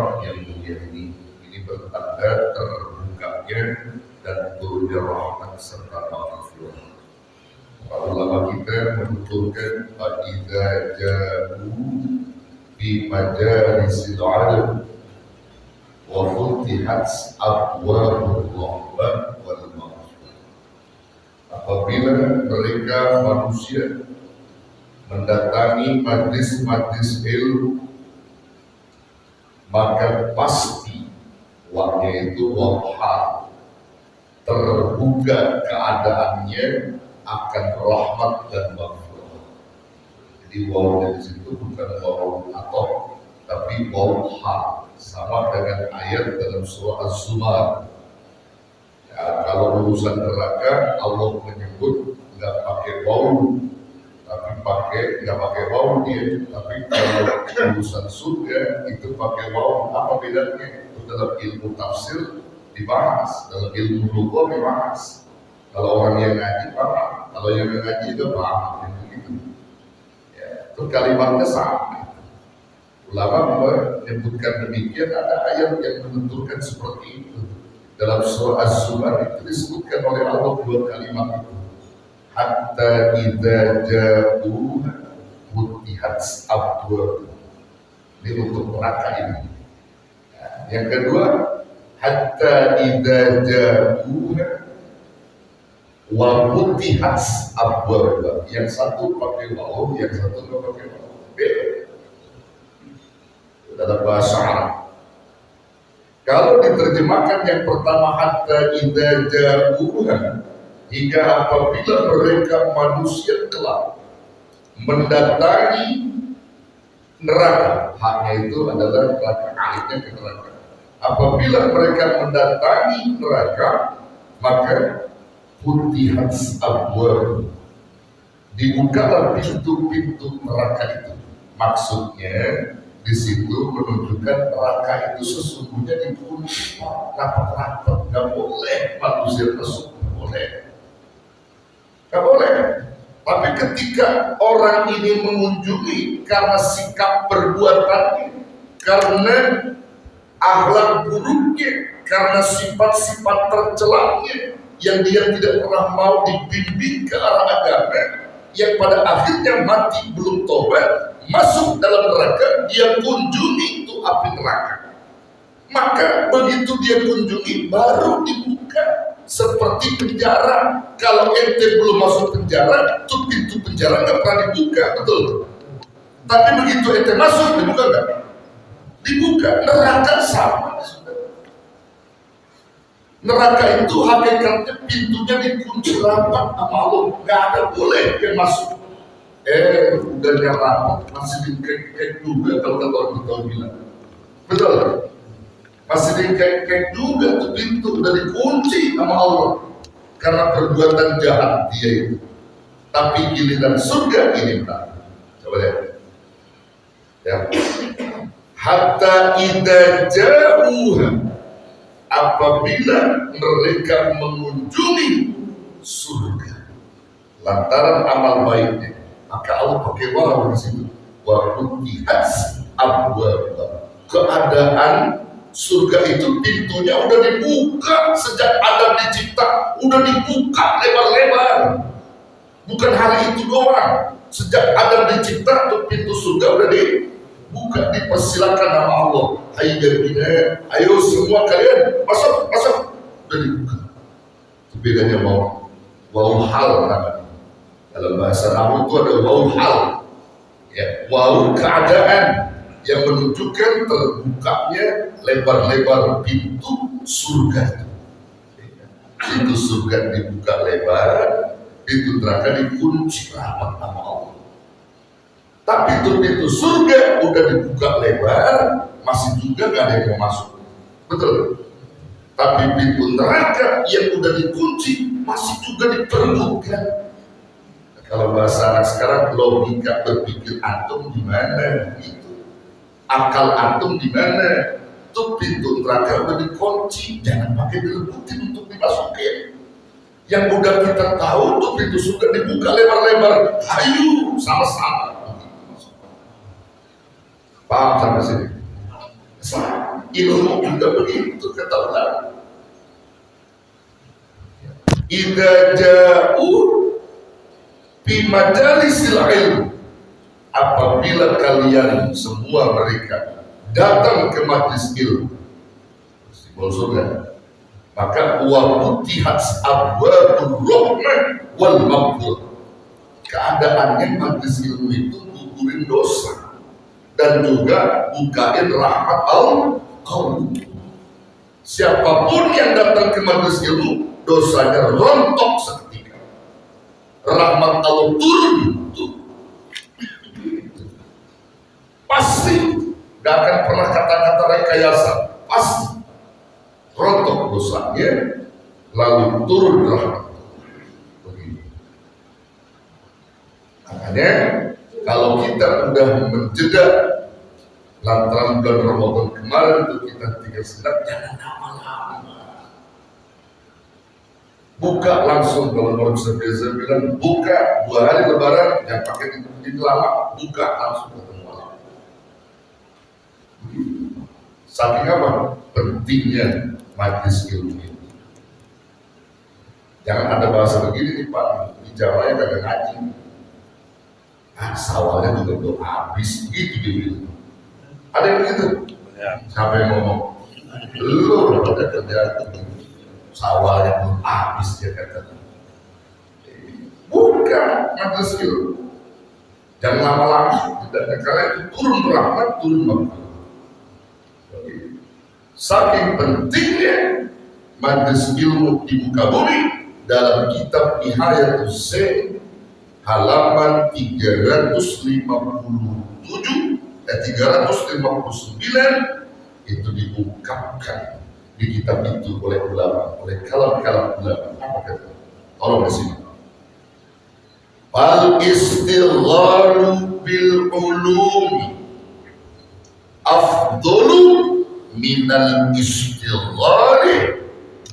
Muharram yang mulia ini bertanda terbukanya dan turunnya rahmat serta maghfirah. Para ulama kita menuturkan idza ja'u bi majalisil 'ilm wa futihat abwabur rahmah wal maghfirah. Apabila mereka manusia mendatangi majlis-majlis ilmu, maka pasti waktu itu wahal terbuka keadaannya akan rahmat dan maghfirah. Jadi wawnya di situ bukan waw atau, tapi waw hal, sama dengan ayat dalam surah Az-Zumar. Ya, kalau urusan neraka Allah menyebut nggak pakai waw, tapi nggak pakai waw dia, tapi kalau urusan surga itu pakai waw. Apa bedanya? Itu dalam ilmu tafsir dibahas, dalam ilmu lugah dibahas. Kalau orang yang ngaji paham, kalau yang ngaji itu paham, gitu. Ya, itu kalimatnya sama. Ulama menyebutkan demikian, ada ayat yang menentukan seperti itu. Dalam surah Az-Zumar itu disebutkan oleh Allah dua kalimat itu. Hatta idza ja'u futihat abwab. Ini untuk neraka ini. Ya, yang kedua, hatta idza ja'u wa futihat abwab. Yang satu pakai waw, yang satu enggak pakai waw. Beda. Dalam bahasa Arab. Kalau diterjemahkan yang pertama hatta idza ja'u, hingga apabila mereka manusia kelak mendatangi neraka, haknya itu adalah neraka, akhirnya ke neraka. Apabila mereka mendatangi neraka, maka futihat abwab, dibukalah pintu-pintu neraka itu. Maksudnya di situ menunjukkan neraka itu sesungguhnya dikunci rapat-rapat, nggak boleh manusia masuk, nggak boleh. Gak boleh. Tapi ketika orang ini mengunjungi karena sikap perbuatannya, karena akhlak buruknya, karena sifat-sifat tercelanya yang dia tidak pernah mau dibimbing ke arah agama, yang pada akhirnya mati belum tobat, masuk dalam neraka, dia kunjungi itu api neraka. Maka begitu dia kunjungi baru dibuka. Seperti penjara, kalau ente belum masuk penjara, tuh pintu penjara nggak pernah dibuka, betul? Tapi begitu ente masuk, dibuka nggak? Dibuka. Neraka sama. Neraka itu hakikatnya pintunya dikunci rapat sama Allah, nggak ada boleh yang masuk. Udah rapat, masih dikek juga kalau kata orang tahu bilang, betul? Masih dikek juga tuh pintu, udah dikunci sama Allah karena perbuatan jahat dia itu. Tapi giliran surga ini benar. Coba lihat. Ya. Hatta idza ja'uha, apabila mereka mengunjungi surga lantaran amal baiknya, maka Allah pakai waw di situ. Wa futihat abwab. Keadaan surga itu pintunya udah dibuka sejak Adam dicipta, udah dibuka lebar-lebar. Bukan hari itu doang. Sejak Adam dicipta tuh pintu surga udah dibuka, dipersilakan sama Allah. Hai jadinya, ayo semua kalian masuk, masuk. Udah dibuka. Itu bedanya waw hal namanya. Dalam bahasa Arab itu ada waw hal. Ya, waw keadaan yang menunjukkan terbukanya lebar-lebar pintu surga. Pintu surga dibuka lebar, pintu neraka dikunci rapat sama Allah. Tapi itu pintu surga udah dibuka lebar, masih juga gak ada yang mau masuk, betul? Tapi pintu neraka yang udah dikunci masih juga diperlukan. Kalau bahasa anak sekarang, logika berpikir antum gimana gitu? Akal antum di mana? Tuh pintu neraka udah dikunci, jangan pakai direbutin untuk dimasukin. Yang udah kita tahu tuh pintu surga dibuka lebar-lebar, ayo sama-sama. Paham sampai sini? Sama. ilmu juga begitu kata ulama. Idza ja'u fi majalisil ilm, apabila kalian semua mereka datang ke majlis ilmu, simbol surga, maka wa futihat abwabur rahmah wal maghfirah. Keadaannya majlis ilmu itu gugurin dosa dan juga bukain rahmat Allah. Siapapun yang datang ke majlis ilmu, dosanya rontok seketika, rahmat Allah turun tuh. Pasti gak akan pernah kata-kata rekayasa, pasti rontok dosanya lalu turun rahmat. Makanya kalau kita udah menjeda lantaran bulan Ramadan kemarin itu kita tinggal sebentar, jangan lama-lama. Buka langsung, kalau orang biasa bilang buka 2 hari lebaran, jangan pakai ini lama, buka langsung ketemu malam. Saking apa? Pentingnya majlis ilmu ini. Jangan ada bahasa begini nih Pak, di Jawa ya kagak ngaji. Sawalnya juga belum habis, gitu. Ada yang begitu? Ya. Siapa yang ngomong? Lu ada kerjaan sawalnya belum habis, dia kata. Bukan majlis ilmu. Jangan lama-lama, tidak karena itu turun rahmat, turun maghfirah. Saking pentingnya majlis ilmu di muka bumi, dalam kitab Nihayatus Zain halaman 359 itu diungkapkan di kitab itu oleh ulama, oleh kalam-kalam ulama. Apa kata? Tolong disimak. Fal istighalu bil ulumi afdalu minal istighali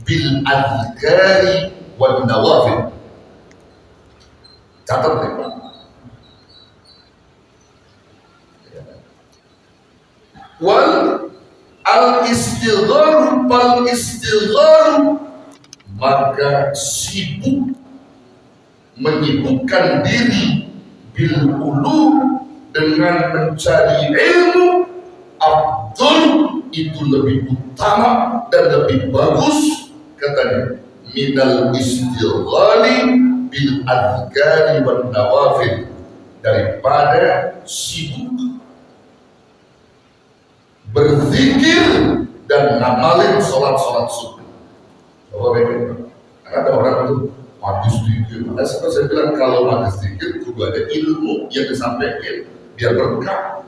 bil adhkari wan nawafil. Catat nih Pak. Wal al-istighalu fal istighalu, maka sibuk menyibukkan diri bil ulum dengan mencari ilmu, afdal itu lebih utama dan lebih bagus katanya minal istighali bil adhkari wan nawafil, daripada sibuk berzikir dan ngamalin sholat sunnah. Ada orang itu majlis zikir. Seperti saya bilang, kalau majlis zikir juga ada ilmu yang disampaikan biar berkah.